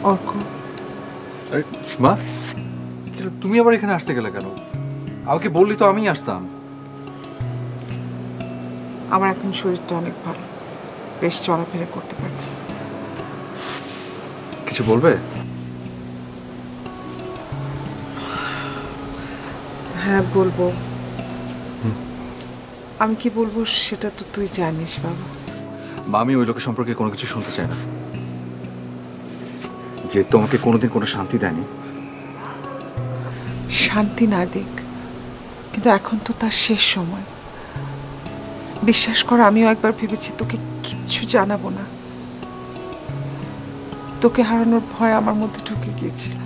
অর্ক, আরে মা, তুমি আবার এখানে আসতে গেলে কেন? আমাকে বললি তো আমি আসতাম। আমার এখন শরীরটা অনেক ভালো, বেশ চলাফেরা করতে পারছি। কিছু বলবে? হ্যাঁ বলবো। আমি কি বলবো সেটা তো তুই জানিস বাবা। মা, আমি ওই লোকের সম্পর্কে কোনো কিছু শুনতে চাই না, যে তোমাকে কোনোদিন কোনো শান্তি দেয়নি। শান্তি না দিক, কিন্তু এখন তো তার শেষ সময়। বিশ্বাস কর, আমিও একবার ভেবেছি তোকে কিচ্ছু জানাবো না। তোকে হারানোর ভয় আমার মধ্যে ঢুকে গিয়েছিল,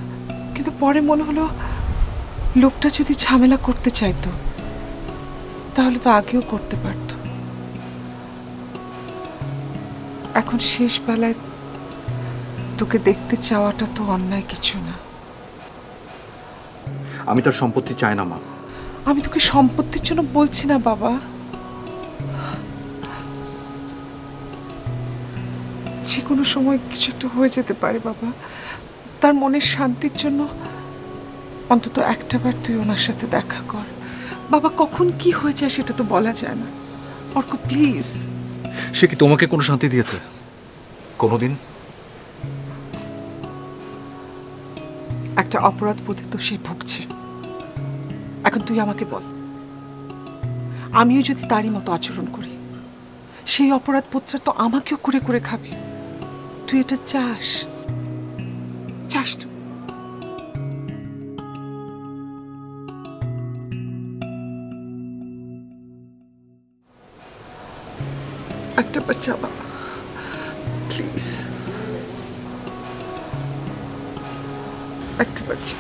কিন্তু পরে মনে হলো লোকটা যদি ঝামেলা করতে চাইতো তাহলে তো আগেও করতে পারত। এখন শেষ বেলায় তোকে দেখতে চাওয়াটা তো অন্যায় কিছু না। আমি তার সম্পত্তি চাই না মা। আমি তোকে সম্পত্তির জন্য বলছি না বাবা, যে কোনো সময় কিছু একটা হয়ে যেতে পারে বাবা। তার মনের শান্তির জন্য অন্তত একটাবার তুই ওনার সাথে দেখা কর বাবা। কখন কি হয়ে যায় সেটা তো বলা যায় না। অর্ক প্লিজ। সে কি তোমাকে কোনো শান্তি দিয়েছে কোনোদিন? একটা অপরাধ বোধে তো সে ভুগছে। এখন তুই আমাকে বল, আমিও যদি তারই মতো আচরণ করি, সেই অপরাধ বোধটা তো আমাকেও করে করে খাবে। তুই এটা চাস? চাস তুই? একটা বার চা বাবা, প্লিজ একটা বার চা।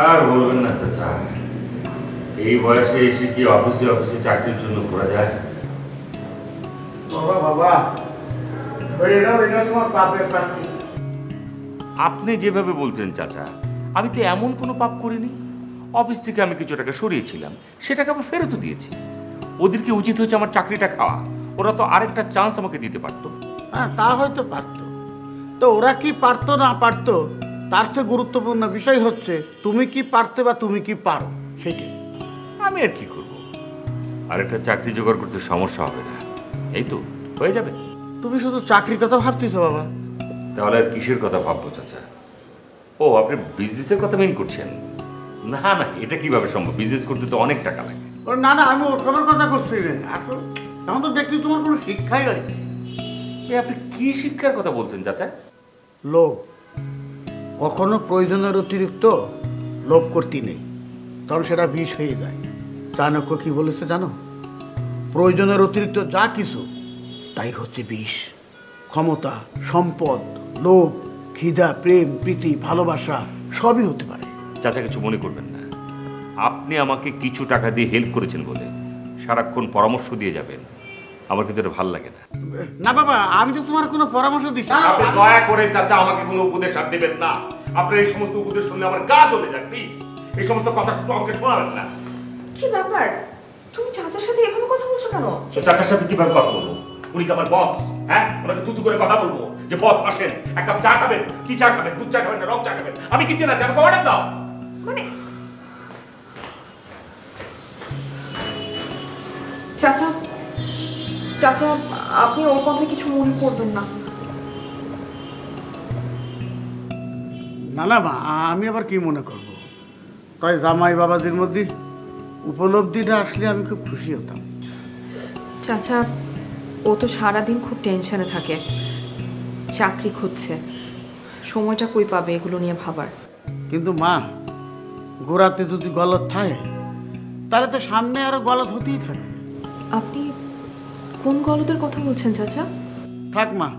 আর বলবেন না চাচা, এই বয়সে এসে কি অফিসে অফিসে চাকরির জন্য ঘোরা যায়? আপনি যেভাবে বলছেন চাচা, আমি তো এমন কোনো পাপ করিনি। অফিস থেকে আমি কিছু টাকা সরিয়েছিলাম, সেটাকে আবার ফেরতও দিয়েছি। ওদেরকে উচিত হচ্ছে আমার চাকরিটা খাওয়া। ওরা তো আরেকটা চান্স আমাকে দিতে পারতো। হ্যাঁ, তা হয়তো পারতো। তো ওরা কি পারতো না পারতো তার চেয়ে গুরুত্বপূর্ণ বিষয় হচ্ছে তুমি কি পারতে বা তুমি কি পারো সেটাই। আমি আর কি করব? আরেকটা চাকরি জোগাড় করতে সমস্যা হবে না, এই তো হয়ে যাবে। তুমি শুধু চাকরির কথা ভাবতেছো বাবা। তাহলে আর কিসের কথা ভাববো চাচা? ও, আপনি বিজনেসের কথা মেন করছেন? না না, এটা কিভাবে সম্ভব? বিজনেস করতে তো অনেক টাকা লাগে। ওর না না, আমি ওঠানোর কথা করছি না। এখন এখন তো দেখছি তোমার কোনো শিক্ষাই হয়নি। আপনি কি শিক্ষার কথা বলছেন চাচা? লোভ, কখনো প্রয়োজনের অতিরিক্ত লোভ করতে নেই, তখন সেটা বিষ হয়ে যায়। চাণক্য কি বলেছে জানো? প্রয়োজনের অতিরিক্ত যা কিছু তাই হচ্ছে বিষ। ক্ষমতা, সম্পদ, লোভ, খিদা, প্রেম, প্রীতি, ভালোবাসা সবই হতে পারে। চাচা কিছু মনে করবেন না, আপনি আমাকে কিছু টাকা দিয়ে হেল্প করেছেন বলে সারাক্ষণ পরামর্শ দিয়ে যাবেন, আমার কিন্তু এটা ভালো লাগে না। না বাবা, আমি তো তোমার কোনো পরামর্শ দিচ্ছি না। আপনি দয়া করে চাচা আমাকে কোনো উপদেশ আর দেবেন না। আপনার এই সমস্ত উপদেশ শুনলে আমার গা জ্বলে যায়। প্লিজ এই সমস্ত কথা শুধু আমাকে শোনাবেন না। কি ব্যাপার, তুমি চাচার সাথে এভাবে কথা বলছো কেন? চাচার সাথে কিভাবে কথা বলবো? উনি কি আমার বস? হ্যাঁ, ওনাকে তুতু করে কথা বলবো যে বস আসেন, এক কাপ চা খাবেন? কি চা খাবেন? দুধ চা খাবেন না রং চা খাবেন? আমি কি চেনা? আমাকে অর্ডার দাও। মানে চাচা, চাচা আপনি ওর কথায় কিছু মনে করবেন না। না না মা, আমি আবার কি মনে করব? তাই জামাই বাবাদের মধ্যে উপলব্ধিটা আসলে আমি খুব খুশি হতাম। চাচা ও তো সারাদিন খুব টেনশনে থাকে, চাকরি খুঁজছে, সময়টা কই পাবে এগুলো নিয়ে ভাবার। কিন্তু মা, গোড়াতে যদি গলত থাকে তাহলে তো সামনে আরো গলত হতেই থাকে। আপনি কোন গলদের কথা বলছেন চাচা? থাক মা,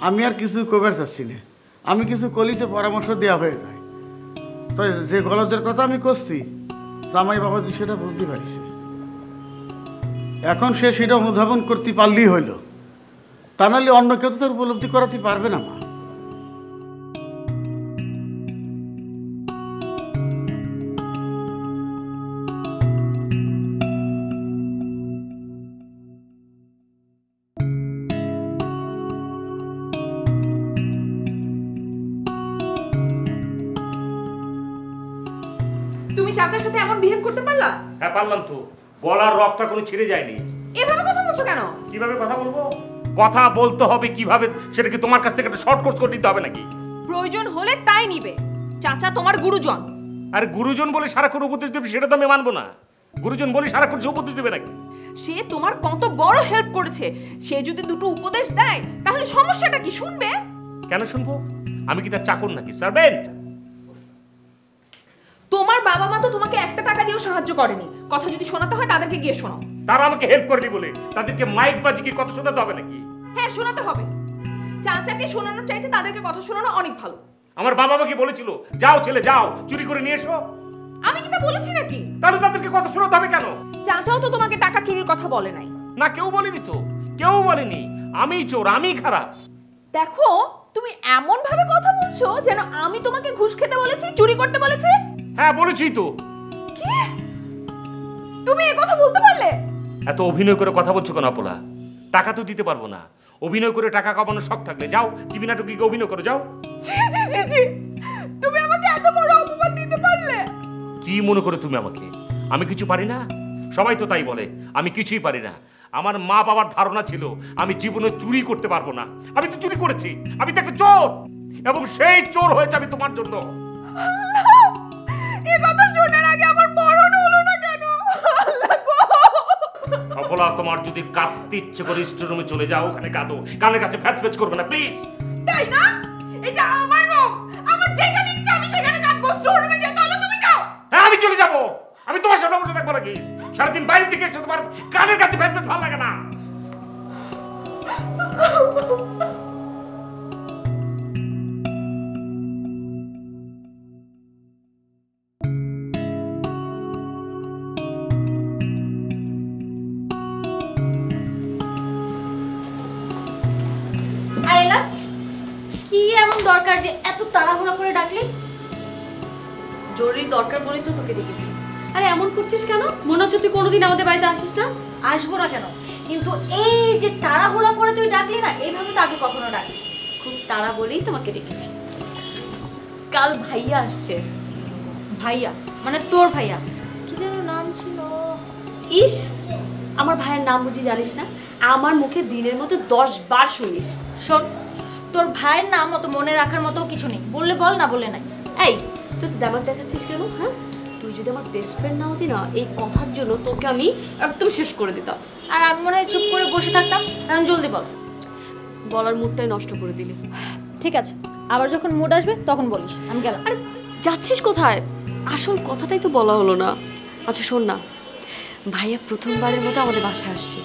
আমি আর কিছু কবার চাচ্ছি না। আমি কিছু কলিতে পরামর্শ দেওয়া হয়ে যায়। তাই যে গলদের কথা আমি করছি, জামাই বাবাজি সেটা বুঝতে পারছে। এখন সে সেটা অনুধাবন করতে পারলেই হইল, তা নাহলে অন্য কেউ তো তার উপলব্ধি করাতে পারবে না মা। তুমি চাচার সাথে এমন বিহেভ করতে পারলা? হ্যাঁ পারলাম তো, গলার রগটা কোনো ছিঁড়ে যায়নি। এভাবে কথা বলছো কেন? কিভাবে কথা বলবো? কথা বলতে হবে কিভাবে, সেটা কি তোমার কাছ থেকে একটা শর্ট কোর্স করে নিতে হবে নাকি? প্রয়োজন হলে তাই নিবে, চাচা তোমার গুরুজন। আরে গুরুজন বলে সারাক্ষণ উপদেশ দেবে সেটা তো আমি মানবো না। গুরুজন বলে সারাক্ষণ সে উপদেশ দেবে নাকি? সে তোমার কত বড় হেল্প করেছে, সে যদি দুটো উপদেশ দেয় তাহলে সমস্যাটা কি? শুনবে? কেন শুনবো? আমি কি তার চাকর নাকি, সার্ভেন্ট? তোমার বাবা মা তো তোমাকে একটা টাকা দিয়েও সাহায্য করেনি, কথা যদি শোনাতে হয় তাদেরকে গিয়ে শোনাও। তারা আমাকে হেল্প করেনি বলে তাদেরকে মাইক বাজি কি কথা শোনাতে হবে নাকি? হ্যাঁ শোনাতে হবে, চাচাকে শোনানোর চাইতে তাদেরকে কথা শোনানো অনেক ভালো। আমার বাবা আমাকে বলেছিল যাও ছেলে যাও চুরি করে নিয়ে এসো। আমি কি তা বলেছি নাকি? তাহলে তাদেরকে কথা শোনাতে হবে কেন? চাচাও তো তোমাকে টাকা চুরির কথা বলে নাই। না কেউ বলেনি তো, কেউ বলেনি। আমি চোর, আমি খারাপ। দেখো তুমি এমন ভাবে কথা বলছো যেন আমি তোমাকে ঘুষ খেতে বলেছি, চুরি করতে বলেছি। হ্যাঁ বলেছি তো। কি তুমি এই কথা বলতে পারলে? এত অভিনয় করে কথা বলছো কেন আপলা? টাকা তো দিতে পারবো না। অভিনয় করে টাকা কামানোর শখ থাকলে যাও টিভি নাটকে গিয়ে অভিনয় করে যাও। জি জি জি জি, তুমি আমাকে এত বড় অপমান দিতে পারলে? কি মনে করে তুমি আমাকে? আমি কিছু পারি না? সবাই তো তাই বলে আমি কিছুই পারি না। আমার মা বাবার ধারণা ছিল আমি জীবনে চুরি করতে পারবো না। আমি তো চুরি করেছি, আমি তো একটা চোর, এবং সেই চোর হয়েছে আমি তোমার জন্য। এই কথা শোনার আগে আমার মরণ হলো না কেন? আল্লাহ গো! সফলা, তোমার যদি কাঁদতে ইচ্ছে করে স্টোরুমে চলে যাও, ওখানে কাঁদো, কানের কাছে ফ্যাচ ফ্যাচ করবে না প্লিজ। তাই না? এটা আমার রুম, আমার যেখানে ইচ্ছা আমি সেখানে কাঁদবো। স্টোররুমে যেতে হলে তুমি যাও। হ্যাঁ আমি চলে যাবো। আমি তোমার সামনে বসে থাকবো নাকি? সারাদিন বাইরে থেকে এসে তোমার কানের কাছে ফ্যাচ ফ্যাচ ভালো লাগে না? আয়লা, কি এমন দরকার যে এত তাড়াহুড়া করে ডাকলি? জরুরি দরকার বলে তো তোকে ডেকেছি। আরে এমন করছিস কেন? মনে হচ্ছে তুই কোনোদিন আমাদের বাড়িতে আসিস না। আসবো না কেন, কিন্তু এই যে তাড়াহুড়া করে তুই ডাকলি না, এইভাবে তো আগে কখনো ডাকিস। খুব তাড়া বলেই তোমাকে ডেকেছি। কাল ভাইয়া আসছে। ভাইয়া মানে তোর ভাইয়া, কি যেন নাম ছিল? ইস, আমার ভাইয়ের নাম বুঝি জানিস না? আমার মুখে দিনের মতো 10 বার শুনিস। শোন, তোর ভাইয়ের নাম অত মনে রাখার মতো কিছু নেই, বললে বল, না বললে নাই। এই তুই তো দাবাত দেখাচ্ছিস কেন? হ্যাঁ, তুই তুই যদি আমার বেস্ট ফ্রেন্ড না হতি না, এই কথার জন্য তোকে আমি একদম শেষ করে দিতাম। আর আমি মনে হয় চুপ করে বসে থাকতাম। এখন জলদি বল। বলার মুডটাই নষ্ট করে দিলি। ঠিক আছে, আবার যখন মুড আসবে তখন বলিস, আমি গেলাম। আরে যাচ্ছিস কোথায়? আসল কথাটাই তো বলা হলো না। আচ্ছা শোন না, ভাইয়া প্রথমবারের মতো আমাদের বাসায় আসছে।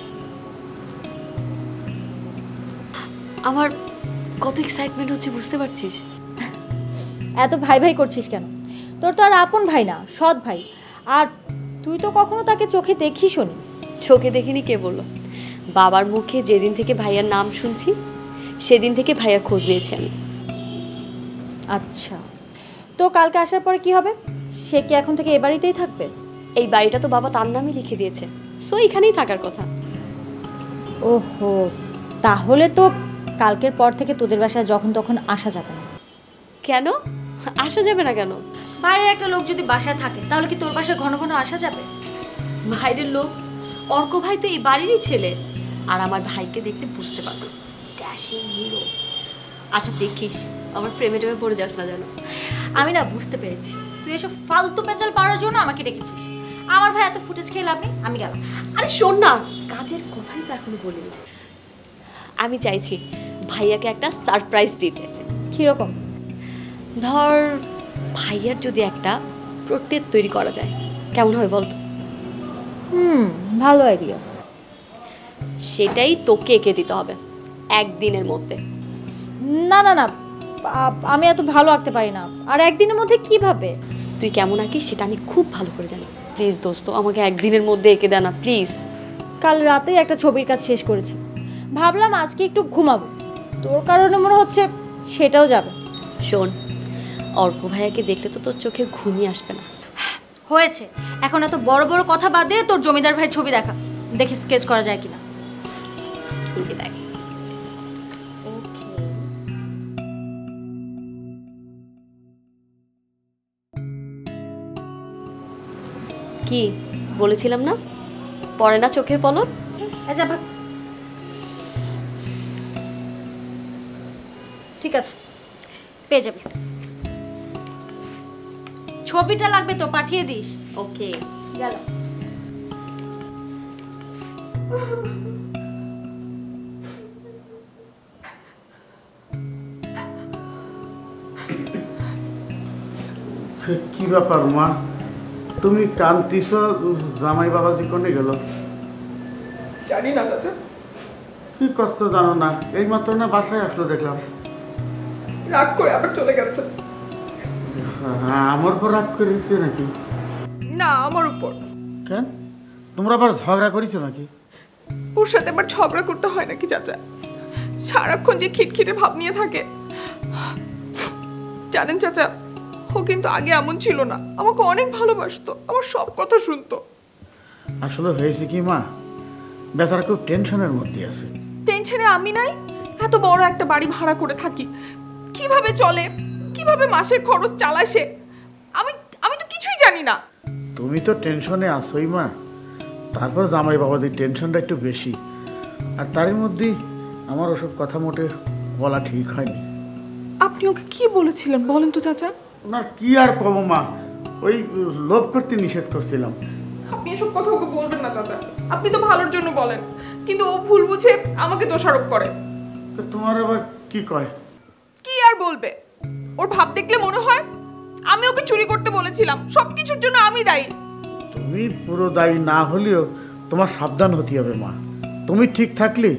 আমার কত এক্সাইটমেন্ট হচ্ছে বুঝতে পারছিস? এত ভাই ভাই করছিস কেন? তোর তো আর আপন ভাই না, সৎ ভাই। আর তুই তো কখনো তাকে চোখে দেখিসও নি। চোখে দেখিনি কে বললো? বাবার মুখে যেদিন থেকে ভাইয়ার নাম শুনছি সেদিন থেকে ভাইয়ার খোঁজ নিয়েছি আমি। আচ্ছা, তো কালকে আসার পরে কি হবে? সে কি এখন থেকে এ বাড়িতেই থাকবে? এই বাড়িটা তো বাবা তার নামই লিখে দিয়েছে, সো এখানেই থাকার কথা। ওহো, তাহলে তো কালকের পর থেকে তোদের বাসায় যখন তখন আসা যাবে না। কেন আসা যাবে না কেন? বাইরের একটা লোক যদি বাসায় থাকে তাহলে কি তোর বাসায় ঘন ঘন আসা যাবে? বাইরের লোক? অর্ক ভাই তো এই বাড়িরই ছেলে, আর আমার ভাইকে দেখলে বুঝতে পারবে, ড্যাশিং হিরো। আচ্ছা দেখিস আমার প্রেমে টেমে পড়ে যাস না যেন। আমি না বুঝতে পেরেছি তুই এসব ফালতু পেঁচাল পাড়ার জন্য আমাকে ডেকেছিস। আমার ভাই এত ফুটেজ খেয়ে লাভ নেই, আমি গেলাম। আরে শোন না, কাজের কথাই তো এখনো বলিনি। আমি চাইছি ভাইয়াকে একটা সারপ্রাইজ দিতে। কিরকম? ধর ভাইয়ার যদি একটা প্রোটেক্ট তৈরি করা যায় কেমন হয় বলতো? ভালো আইডিয়া। সেটাই তোকে এঁকে দিতে হবে একদিনের মধ্যে। না না না, আমি এত ভালো আঁকতে পারি না। আর একদিনের মধ্যে কিভাবে? তুই কেমন আঁকিস সেটা আমি খুব ভালো করে জানি। প্লিজ দোস্ত, আমাকে একদিনের মধ্যে এঁকে দে না প্লিজ। কাল রাতেই একটা ছবির কাজ শেষ করেছি, ভাবলাম আজকে একটু ঘুমাবো। তোর কারণে মনে হচ্ছে সেটাও যাবে। শোন, অর্ক ভাইয়াকে দেখলে তো তোর চোখের ঘুমই আসবে না। হয়েছে, এখন এত বড় বড় কথা বাদ দিয়ে তোর জমিদার ভাইয়ের ছবি দেখা, দেখে স্কেচ করা যায় কিনা। এই যে দেখ। কি বলেছিলাম না, পড়ে না চোখের পলক? আচ্ছা ভাগ। ঠিক আছে, পেয়ে যাবি। ছবিটা লাগবে তো, পাঠিয়ে দিস। ওকে গেল। কি ব্যাপার মা, তুমি কান্তিস? জামাই বাবাজি কোনে গেল? জানি না চাচা। কি কষ্ট জানো না? এই মাত্র না বাসায় আসলো দেখলাম। রাগ করে আবার চলে গেছে। আমার উপর রাগ করেছে নাকি? না, আমার উপর। কেন, তোমরা আবার ঝগড়া করেছো নাকি? ওর সাথে আবার ঝগড়া করতে হয় নাকি চাচা? সারাক্ষণ যে খিটখিটে ভাব নিয়ে থাকে। জানেন চাচা, ও কিন্তু আগে এমন ছিল না। আমাকে অনেক ভালোবাসতো, আমার সব কথা শুনতো। আসলে হয়েছে কি মা, বেচারা খুব টেনশনের মধ্যে আছে। টেনশনে আমি নাই? এত বড় একটা বাড়ি ভাড়া করে থাকি, কিভাবে চলে, কিভাবে মাসের খরচ চালায় সে, আমি তো কিছুই জানি না। তুমি তো টেনশনে আসোই মা, তারপর জামাই বাবাদের টেনশনটা একটু বেশি। আর তারই মধ্যেই আমার ওসব কথা মোটে বলা ঠিক হয়নি। আপনি ওকে কি বলেছিলেন বলেন তো চাচা? না কি আর কব মা, ওই লোভ করতে নিষেধ করছিলাম। আপনি এসব কথা ওকে বলবেন না চাচা, আপনি তো ভালোর জন্য বলেন, কিন্তু ও ভুল বুঝে আমাকে দোষারোপ করে। তো তোমার আবার কি কয়? কি আর বলবে, ওর ভাব দেখলে মনে হয় আমি ওকে চুরি করতে বলেছিলাম, সবকিছুর জন্য আমি দায়ী। তুমি পুরো দায়ী না হলেও তোমার সাবধান হতে হবে মা। তুমি ঠিক থাকলে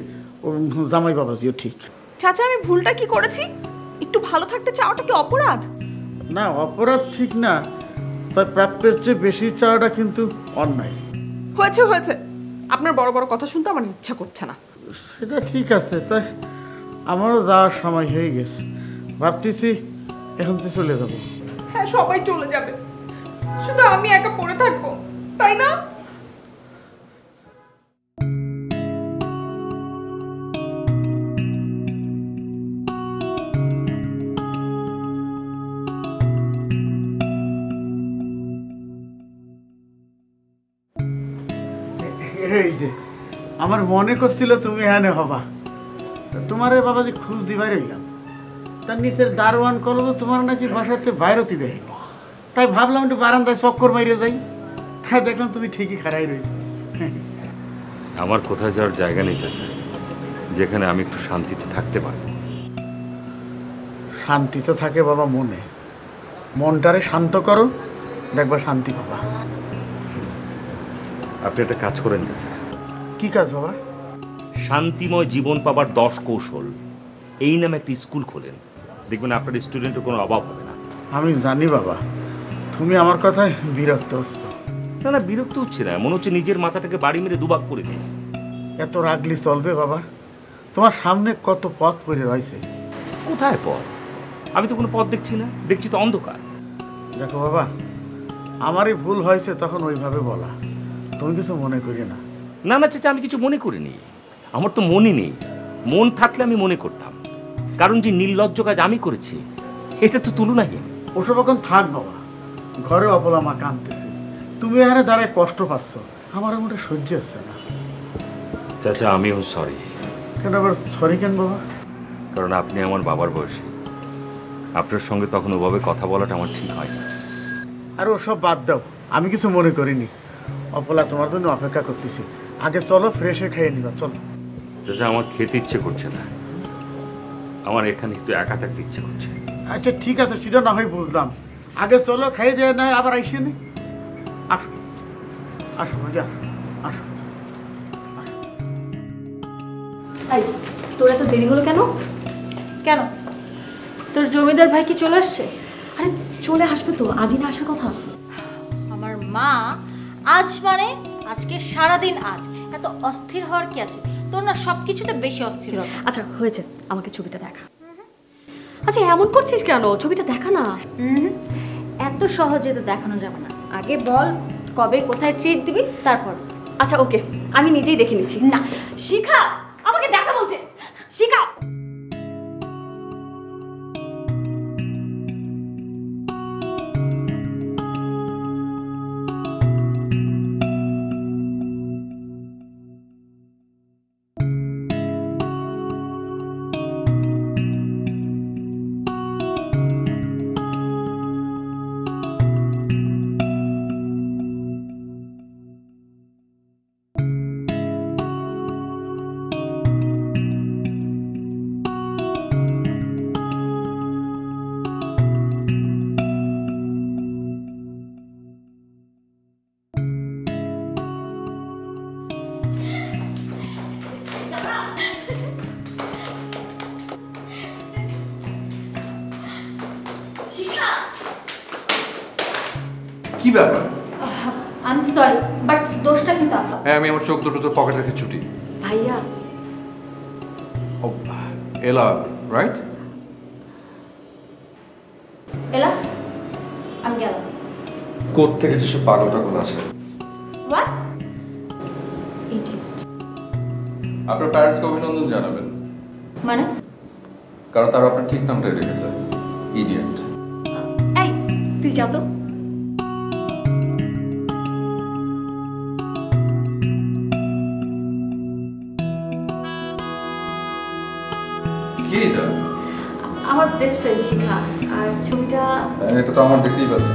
জামাই বাবাজিও ঠিক। চাচা আমি ভুলটা কি করেছি? একটু ভালো থাকতে চাওয়াটা কি অপরাধ? না, অপরাধ ঠিক না, তাই প্রাপ্যের চেয়ে বেশি চাওয়াটা কিন্তু অন্যায়। হয়েছে হয়েছে, আপনার বড় বড় কথা শুনতে আমার ইচ্ছা করছে না। সেটা ঠিক আছে, তাই আমারও যাওয়ার সময় হয়ে গেছে। ভাবতেছি এখন তো চলে যাবো। হ্যাঁ সবাই চলে যাবে, শুধু আমি একা পড়ে থাকবো, তাই না? এই যে আমার মনে করছিল তুমি এখানে হবা, তোমার বাবাজি খুঁজ দিবাই রইলাম। তার নিচের দারোয়ান করলো তোমার নাকি বাসাতে বাইরতি দেয়নি, তাই ভাবলাম একটু বারান্দায় চক্কর মাইরে যাই, তাই দেখলাম তুমি ঠিকই খাড়াই রয়েছে। আমার কোথায় যাওয়ার জায়গা নেই চাচা, যেখানে আমি একটু শান্তিতে থাকতে পারি। শান্তি তো থাকে বাবা মনে, মনটারে শান্ত করো, দেখবা শান্তি পাবা। আপনি একটা কাজ করেন চাচা, কি কাজ বাবা? শান্তিময় জীবন পাবার 10 কৌশল এই নামে একটা স্কুল খোলেন, দেখবেন আপনার স্টুডেন্টের কোনো অভাব হবে না। আমি জানি বাবা, তুমি আমার কথায় বিরক্ত হচ্ছ। না না, বিরক্ত হচ্ছে না, মনে হচ্ছে নিজের মাথাটাকে বাড়ি মেরে দুভাগ করে দিই। এত রাগলি চলবে বাবা? তোমার সামনে কত পথ পড়ে রয়েছে। কোথায় পথ? আমি তো কোনো পথ দেখছি না, দেখছি তো অন্ধকার। দেখো বাবা, আমারই ভুল হয়েছে তখন ওইভাবে বলা, তুমি কিছু মনে করি না। না না চাচা, আমি কিছু মনে করিনি, আমার তো মনে নেই। মন থাকলে আমি মনে করতাম, কারণ যে নির্লজ্জ কাজ আমি করেছি এটা তো তুলনাহীন। ওসব এখন থাক বাবা, ঘরে অপলা মা কাঁদতেছে, তুমি এখানে দাঁড়ায় কষ্ট পাচ্ছ, আমার মোটে সহ্য হচ্ছে না। চাচা আমিও সরি। কেন আবার সরি কেন বাবা? কারণ আপনি আমার বাবার বয়সী, আপনার সঙ্গে তখন ওভাবে কথা বলাটা আমার ঠিক হয় না। আর ওসব বাদ দাও, আমি কিছু মনে করিনি। অপলা তোমার জন্য অপেক্ষা করতেছি, আগে চলো ফ্রেশ হয়ে খেয়ে নিবা, চলো। চাচা আমার খেতে ইচ্ছে করছে না, আমার এখানে একটু একা থাকতে ইচ্ছে করছে। আচ্ছা ঠিক আছে, সেটা না হয় বুঝলাম, আগে চলো খেয়ে দেয় না আবার আইসে নি। আসো আসো মজা, আসো। এই তোর এত দেরি হলো কেন? কেন, তোর জমিদার ভাই কি চলে আসছে? আরে চলে আসবে তো, আজই না আসার কথা। আমার মা আজ মানে আজকে সারাদিন আজ, এত অস্থির হওয়ার কি আছে? তোর না সব কিছুতে বেশি অস্থির। আচ্ছা হয়েছে, আমাকে ছবিটা দেখা। আচ্ছা এমন করছিস কেন? ছবিটা দেখা না। এত সহজে তো দেখানো যাবে না, আগে বল কবে কোথায় ট্রিট দিবি তারপর। আচ্ছা ওকে, আমি নিজেই দেখে নিচ্ছি। না শিখা, আমাকে দেখা বলছে, শিখা। কি ব্যাপার? আই এম সরি, বাট দোষটা কিন্তু আপনার। হ্যাঁ, আমি আমার চোখ দুটো তোর পকেটে রেখে ছুটি। ভাইয়া ও এলা, রাইট? এলা, আমি গেলাম। কোত্থেকে যেসব পাগল টাগল আছে। What idiot. আপনার প্যারেন্টসকে অভিনন্দন জানাবেন, মানে? কারণ তারা আপনার ঠিক নামটাই রেখেছে, ইডিয়েট। এই তুই যা তো। কি এটা? আমার বেস্ট ফ্রেন্ড শিখা, আর ছবিটা এটা তো আমার দেখতেই পাচ্ছি।